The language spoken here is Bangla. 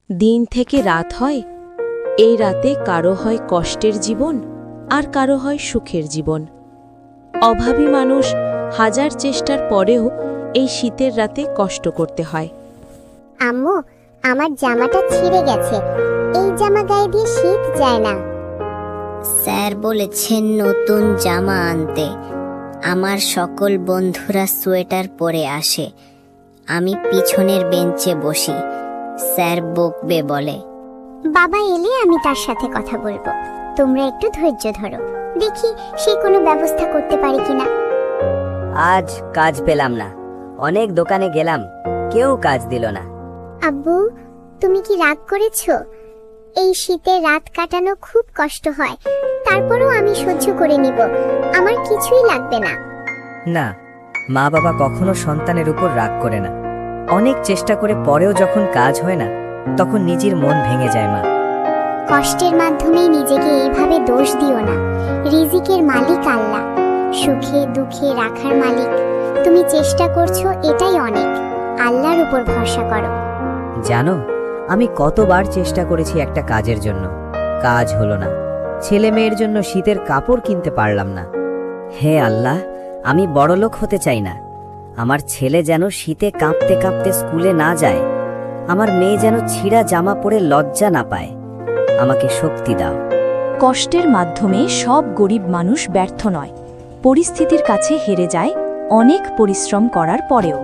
দিন থেকে রাত হয়, এই রাতে কারো হয় কষ্টের জীবন আর কারো হয় সুখের জীবন। অভাবী মানুষ হাজার চেষ্টার পরেও এই শীতের রাতে কষ্ট করতে হয়। আম্মু, আমার জামাটা ছিঁড়ে গেছে, এই জামা গায়ে দিয়ে শীত যায় না। স্যার বলেছেন নতুন জামা আনতে। আমার সকল বন্ধুরা সোয়েটার পরে আসে, আমি পিছনের বেঞ্চে বসি। স্যার বকবে বলে। বাবা এলে আমি তার সাথে কথা বলবো, তোমরা একটু ধৈর্য ধরো, দেখি সে কোনো ব্যবস্থা করতে পারে কিনা। আজ কাজ পেলাম না, অনেক দোকানে গেলাম, কেউ কাজ দিল না। আব্বু, তুমি কি রাগ করেছো? এই শীতে রাত কাটানো খুব কষ্ট হয়, তারপরও আমি সহ্য করে নিব, আমার কিছুই লাগবে না। না, মা বাবা কখনো সন্তানের উপর রাগ করে না। অনেক চেষ্টা করে পরেও যখন কাজ হয় না, তখন নিজের মন ভেঙে যায়। মা, কষ্টের মাধ্যমেই নিজেকে এইভাবে দোষ দিও না। রিজিকের মালিক আল্লাহ, সুখে দুঃখে রাখার মালিক। তুমি চেষ্টা করছো, এটাই অনেক। আল্লাহর উপর ভরসা করো। জানো, আমি কতবার চেষ্টা করেছি একটা কাজের জন্য, কাজ হলো না। ছেলে মেয়ের জন্য শীতের কাপড় কিনতে পারলাম না। হে আল্লাহ, আমি বড়লোক হতে চাই না। আমার ছেলে যেন শীতে কাঁপতে কাঁপতে স্কুলে না যায়, আমার মেয়ে যেন ছিঁড়া জামা পরে লজ্জা না পায়। আমাকে শক্তি দাও। কষ্টের মাধ্যমে সব গরিব মানুষ ব্যর্থ নয়, পরিস্থিতির কাছে হেরে যায় অনেক পরিশ্রম করার পরেও।